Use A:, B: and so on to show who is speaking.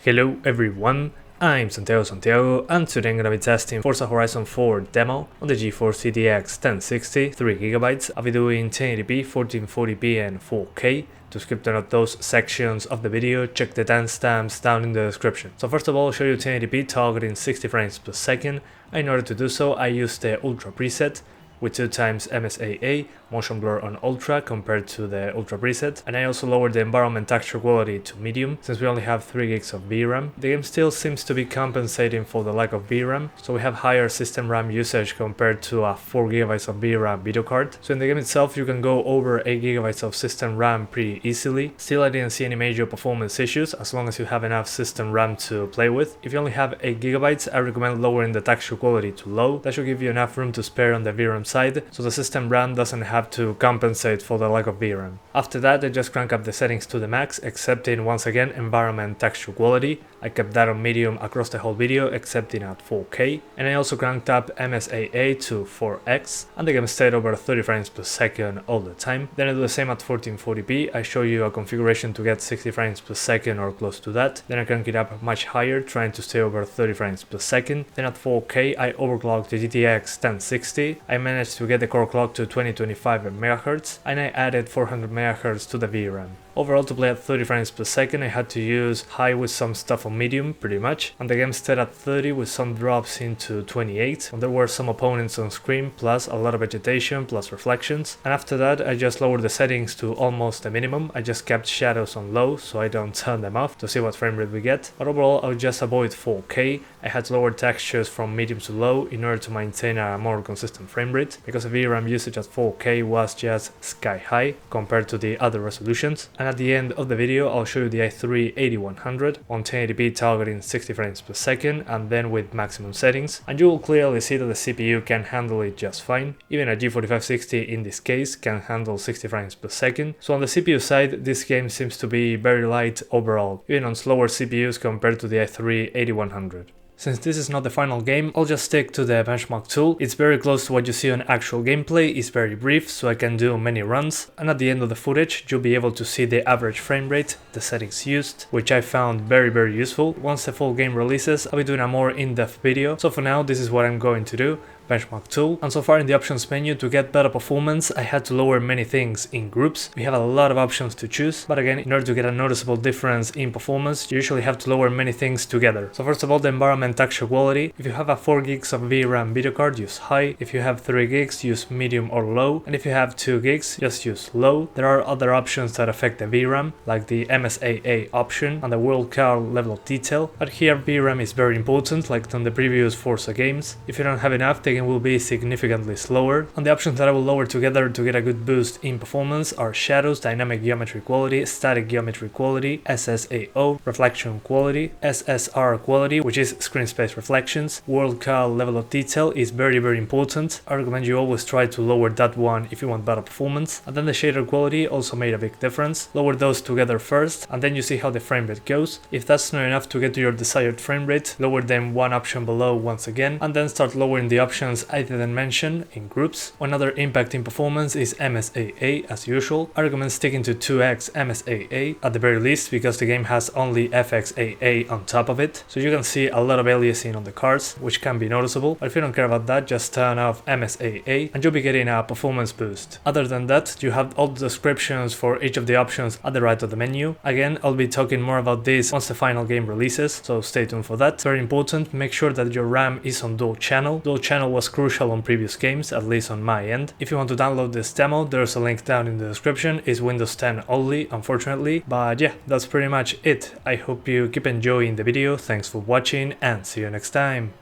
A: Hello everyone, I'm Santiago, and today I'm gonna be testing Forza Horizon 4 demo on the GeForce GTX 1060, 3GB. I'll be doing 1080p, 1440p and 4K. To skip to note those sections of the video, check the timestamps down in the description. So first of all, I'll show you 1080p targeting 60 frames per second. In order to do so, I use the Ultra preset with 2x MSAA, motion blur on Ultra compared to the Ultra preset, and I also lowered the environment texture quality to medium since we only have 3 gigs of VRAM. The game still seems to be compensating for the lack of VRAM, so we have higher system RAM usage compared to a 4GB of VRAM video card. So in the game itself you can go over 8GB of system RAM pretty easily. Still, I didn't see any major performance issues as long as you have enough system RAM to play with. If you only have 8GB, I recommend lowering the texture quality to low. That should give you enough room to spare on the VRAM side, so the system RAM doesn't have to compensate for the lack of VRAM. After that, I just crank up the settings to the max, excepting once again environment texture quality. I kept that on medium across the whole video, excepting at 4K, and I also cranked up MSAA to 4x, and the game stayed over 30 frames per second all the time. Then I do the same at 1440p. I show you a configuration to get 60 frames per second or close to that. Then I crank it up much higher, trying to stay over 30 frames per second. Then at 4K, I overclocked the GTX 1060. I managed to get the core clock to 2025 MHz, and I added 400 MHz to the VRAM. Overall, to play at 30 frames per second, I had to use high with some stuff on medium, pretty much, and the game stayed at 30 with some drops into 28, and there were some opponents on screen, plus a lot of vegetation, plus reflections. And after that, I just lowered the settings to almost a minimum. I just kept shadows on low, so I don't turn them off to see what frame rate we get. But overall, I would just avoid 4K. I had to lower textures from medium to low in order to maintain a more consistent frame rate, because the VRAM usage at 4K was just sky high compared to the other resolutions. And at the end of the video, I'll show you the i3 8100 on 1080p targeting 60 frames per second, and then with maximum settings, and you will clearly see that the CPU can handle it just fine. Even a G4560 in this case can handle 60 frames per second. So on the CPU side, this game seems to be very light overall, even on slower CPUs compared to the i3 8100. Since this is not the final game, I'll just stick to the benchmark tool. It's very close to what you see on actual gameplay, it's very brief, so I can do many runs, and at the end of the footage you'll be able to see the average frame rate, the settings used, which I found very useful. Once the full game releases, I'll be doing a more in-depth video, so for now this is what I'm going to do. Benchmark tool, and so far in the options menu, to get better performance I had to lower many things in groups. We have a lot of options to choose, but again, in order to get a noticeable difference in performance you usually have to lower many things together. So first of all, the environment texture quality. If you have a 4 gigs of VRAM video card, use high. If you have 3 gigs, use medium or low, and if you have 2 gigs, just use low. There are other options that affect the VRAM, like the MSAA option and the world car level of detail, but here VRAM is very important, like on the previous Forza games. If you don't have enough, the will be significantly slower, and the options that I will lower together to get a good boost in performance are shadows, dynamic geometry quality, static geometry quality, SSAO, reflection quality, SSR quality, which is screen space reflections. World car level of detail is very important. I recommend you always try to lower that one if you want better performance. And then the shader quality also made a big difference. Lower those together first, and then you see how the frame rate goes. If that's not enough to get to your desired frame rate, lower them one option below once again, and then start lowering the options I didn't mention in groups. Another impact in performance is MSAA as usual. I recommend sticking to 2x MSAA at the very least, because the game has only FXAA on top of it, so you can see a lot of aliasing on the cards, which can be noticeable. But if you don't care about that, just turn off MSAA and you'll be getting a performance boost. Other than that, you have all the descriptions for each of the options at the right of the menu. Again, I'll be talking more about this once the final game releases, so stay tuned for that. Very important, make sure that your RAM is on dual channel. Dual channel was crucial on previous games, at least on my end. If you want to download this demo, there's a link down in the description. It's Windows 10 only, unfortunately, but yeah, that's pretty much it. I hope you keep enjoying the video, thanks for watching, and see you next time.